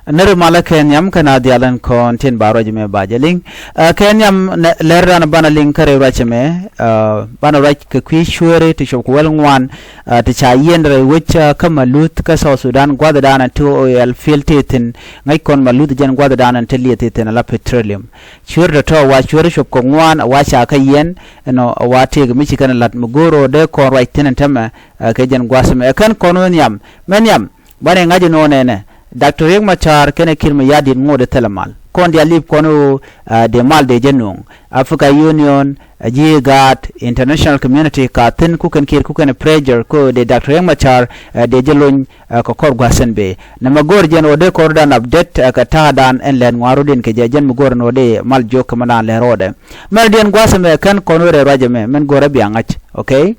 Nere mala kenyam kana dialan kon tin baro jime bajeling kenyam lerran bana ling kare racheme bana rach ke kwi shure ti shok wel ngwan ti cha yendre which ka Melut ka South Sudan gwada dana to oil filtetin ngai kon Melut jen gwada dana telietitin la petroleum shure to wa shure shok ko ngwan wa cha ka yen no wa te mi kana lat mugoro de kon right tin tama ke jen gwasme kan kono nyam menyam bane ngaji no nene Dr. Riek Machar kene kirma yadi ngode telemal kon dia lip kono de mal de jenung Africa Union GATT international community ka tin ku kan kir ku kan pressure ko de Dr. Riek Machar de jelon ko kor gwasen be na magor jen ode kor dan update ka tadan en len warudin ke jen magor no de mal jok mana le rode mal den gwasen me kan kono re rajame men gora bi angach okay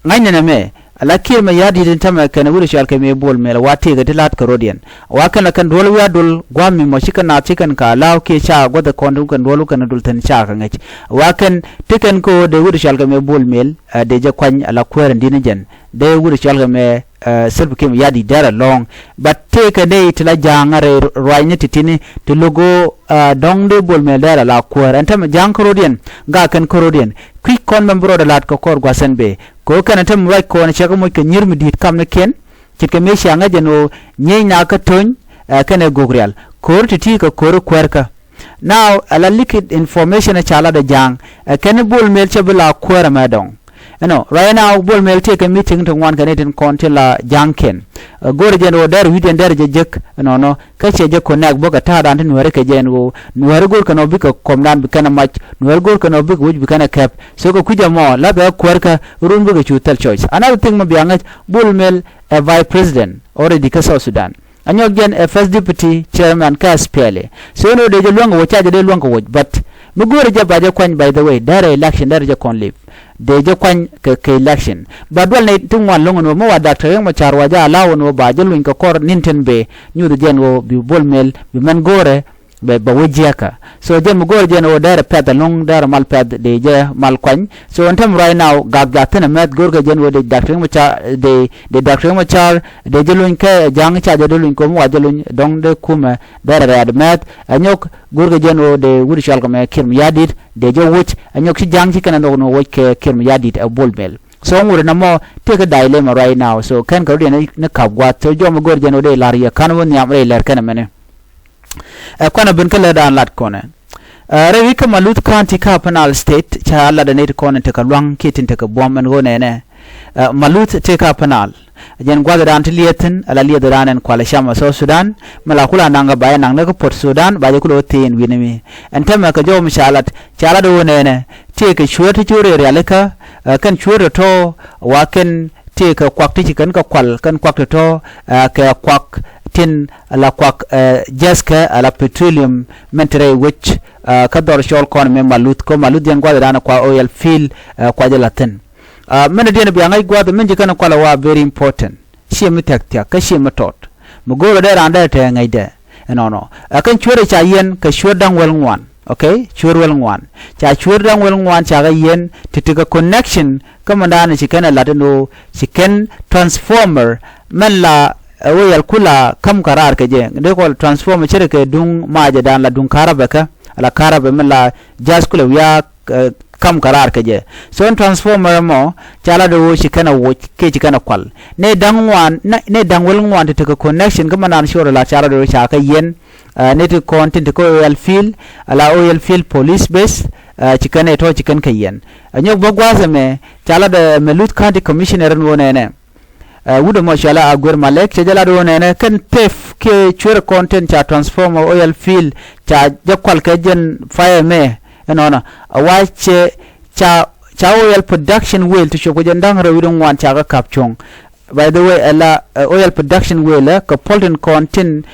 ngayna me lakir ma yadi din tama kana wuri shal kame bol mel wati ga dilat karodian wa kana kan dol wa dol gwami mo shika na chikan ka law ke cha goda kondu kan dol kan dul tan cha kan ngach wa kan tikan ko de wuri shal kame bol mel de je kwan ala kweren dinajen de wuri shal kame self kim yadi dara long but take a day tila jangare roine titini to logo dong de bol mel dara la kweren tam jang karodian ga kan karodian quick kon membro de lat ko kor gwasen be ko kana tam right ko na chaka mo ke nyirmi dit kam na ken chike me shanga jeno nyey na ka ton kana gogreal kor titi ko kor kwerka now ala liquid information a chala da jang kana bol mel chabla kwera madong right now bol mel take a meeting to one Canadian kontila janken gore jeno der widen der jek no kache je konak boga ta dan Nuer ke jeno Nuer gol kano bika komdan bikana mach Nuer gol kano bika wuj bikana cap so ko kuja mo la ba kwerka run buga chutal choice another thing mo bianga bol mel a vice president already ka South Sudan anyogen a first deputy chairman ka spele so no de longa wo charge de longa wo but mo gore je baje kwan by the way there election there je kon live de je kwan ke election badwal ne tungwan longo no mo wa Dr. Riek Machar waja lawo no ba je luin ko kor ninten be nyudo jen wo bi bol mel bi man gore be ba wajeka so je mo gore jen wo dare ped long dare mal ped de je mal kwan so on time right now gagga tena met gorga jen wo de Dr. Riek Machar de Dr. Riek Machar de je luin ke jang cha je luin ko mo wa je luin dong de kuma dare ad met anyok gorga jen wo de wuri shal ko me kirm yadit de je wuch anyok si jang si kana no wo ke kirm yadit a bol mel so ngure na mo take a dilemma right now so kan ko de na kabwa so jo mo gorga jen wo de laria kan won yam re ler kana mene kwana bin kala da lat kone rewi ka Melut county ka penal state cha la da ne kone te ka lwang kitin te ka bomben gone ne Melut te ka penal jen gwada dan tiliyetin ala liya da ran kwala shama so Sudan mala kula nanga baya nang ne ko Port Sudan ba je kulo tin winimi entama ka jo mishalat chala do ne te ka shuwata jure realika kan shuwata to waken te ka kwakti kan ka kwal kan kwakti to ka kwak tin ala kwak jeska ala petroleum mentre which kador shol kon me Melut ko Melut jen gwada dana kwa oil field kwa jelatin mena dena bi ngai gwada men jikana kwala wa very important shi mitaktia ka shi matot mugoro da randa ta ngai de no kan chure cha yen ka shur dang wel ngwan okay chur wel ngwan cha chur dang wel ngwan cha ga yen titika connection kama dana shikana ladano shiken transformer mella oyal kula kam karar ke je de ko transform chere ke dung maje dan la dung karaba ka ala karaba mala jas kula wiya kam karar ke je so transformer mo chala do shi kana wo ke ji kana kwal ne dangwan ne dangwel ngwan te ko connection kama nan shoro la chala do cha ka yen ne to content ko oil field ala oil field police base chikane to chikan ka yen anyok bogwaze me chala de Melut county commissioner wona ne wudo mo shala agwer malek che jala do ne kan tef ke chure content cha transformer oil field cha jakwal ke jen fire me enona awache cha oil production well to shoko jandang rawidon wan cha ka kapchong by the way ala oil production well ka polten content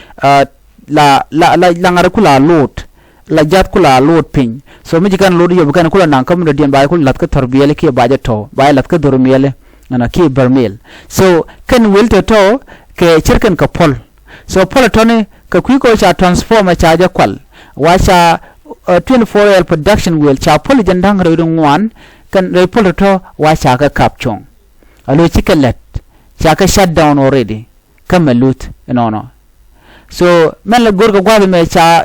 la ngar kula load la jat kula load pin so mi jikan load yob kan kula nan kam do dien bay kul lat ka tarbiyele ke baje to bay lat ka dormiyele ana ki barmel so kan welto to ke chirkan ka pol so pol to ne ka kuiko cha transformer cha ja kwal wa cha 24 oil production well cha pol jandang rawidon wan kan repol to wa cha ka kapchong alo chikalet cha ka shut down already ka Melut no so men la gor ga gwa me cha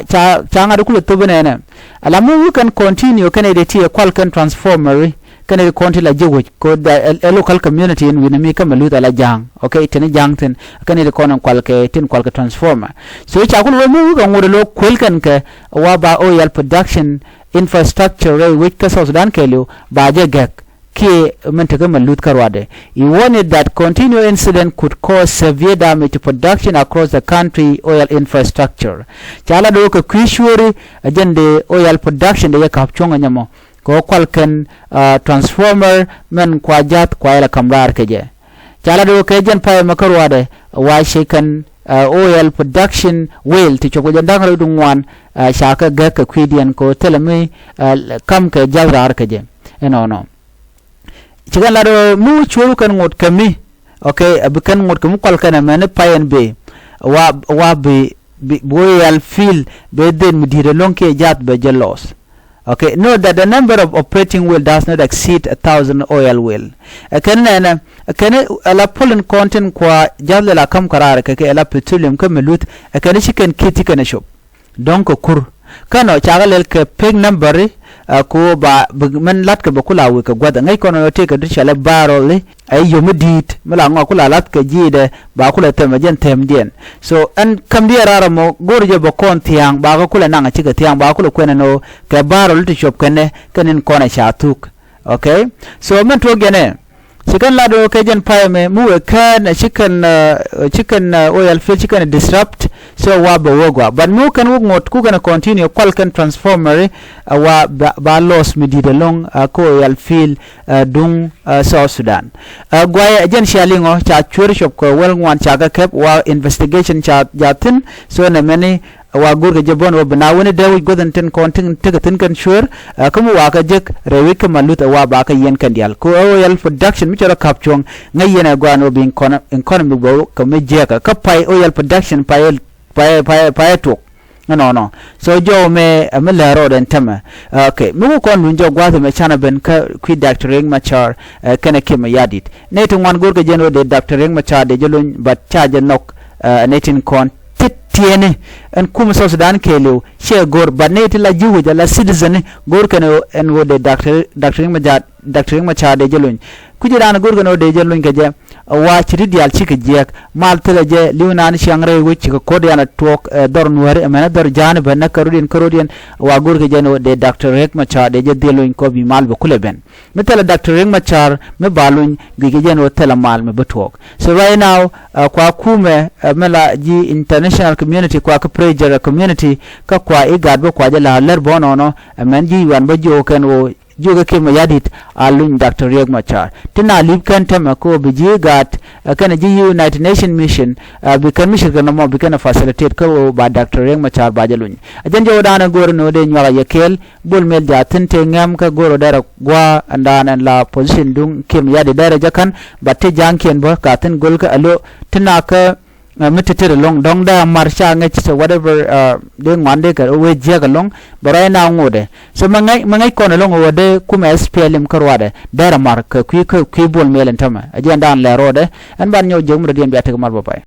ngadu kulu to benene ala mu can continue can edit a qual can transformer can it continue la jewo ko a local community in winami ka Melut ala jang okay ten jang ten can it kon qual ke tin qual ke transformer so cha kulu mu ga ngoro lo kwel kan ke wa ba oil production infrastructure which ka South Sudan kelu ba je gek ki mentaka Melut karwade. He warned that continued incident could cause severe damage to production across the country oil infrastructure. Chala do ko kwishuri agende oil production de kapchonga nyamo ko kwalken transformer men kwajat kwaila kamrar keje. Chala do ke jen pa makarwade wa shekan oil production well to choko jandang ro dungwan shaka gaka kwidian ko telemi kam ke jawrar keje. No chigan lado mu churu kan ngot kami okay abikan ngot kamu kwal kana mane payan be wa be boyal feel be den midire lonke jat be jealous okay know that the number of operating well does not exceed 1,000 oil well kan ala pollen content kwa jadle la kam karar ke ala petroleum ka Melut kan chicken kiti kana shop donc kur kano chagalel ke peg number ko ba men lat ka bakula wi ka gwada ngai kono te ka dichala barol ay yomudit mala ngo kula lat ka jide ba kula tema jen tem dien so an kam dia rara mo gorje bo kon tiang ba ko kula nanga chiga tiang ba kula kwena no ka barol ti shop kene kanin kona chatuk okay so men to gene chicken lado ke jen payme mu kan chicken oil field chicken disrupt so wa wogwa but mu kan ngot ku kana continue kwal kan transformer wa ba loss midide long ko oil field dung South Sudan gwaya jen shalingo cha churi shop ko wel ngwan cha ga kep wa investigation cha jatin so na many wa gurga jabon wa bana wani da wi godan ten kontin tin kan sure kuma wa ka jek rewi ka Melut wa ba ka yen kan dial ko oil production mi chara kapchong ngayena gwano bin economy go ka me jeka ka pai oil production pai to no so jo me lero den tema okay mu ko nun jo gwa me chana ben ka kwi Dr. Riek Machar kana kema yadit neto wan gurga jeno de Dr. Riek Machar de jolun bat charge nok netin kon tiene en kuma South Sudan kelo she gor baneti la jiwu la citizen gor kano en wode Dr. Riek Machar de jelun kujirana gor kano de jelun keje wa chiri dial chike jek mal tele je liunan shangre wuchi ko kodiyana tok dor Nuer mena dor jan ben karudien wa gor ke jeno de Dr. Riek Machar de je delun ko bi mal be kuleben metela Dr. Riek Machar me balun gige jeno tela mal me betok so right now kwa kume mela ji international community kwa ka pressure community ka kwa igad kwa jala ler bonono men ji wan ba jo ken wo joga ke mayadit alun Dr. Riek Machar tina lib kan tema ko biji gat kana ji United Nation mission bi kan mission kana mo bi kana facilitate ko ba Dr. Riek Machar ba jalun ajan jo dana gor no de nyala yekel bol mel ja tinte ngam ka goro dara gwa andana la position dung ke mayadi dara jakan batte janken bo ka tin gol ka alo tina ka mititere long dong da marsha ngach so whatever de ngwande ka we jega long bara na ngode so mangai kono long wode kuma SPLM karwade dara mar ka kwi bol melen tama ajan dan la rode an ban nyo jom redian bi atak mar bapai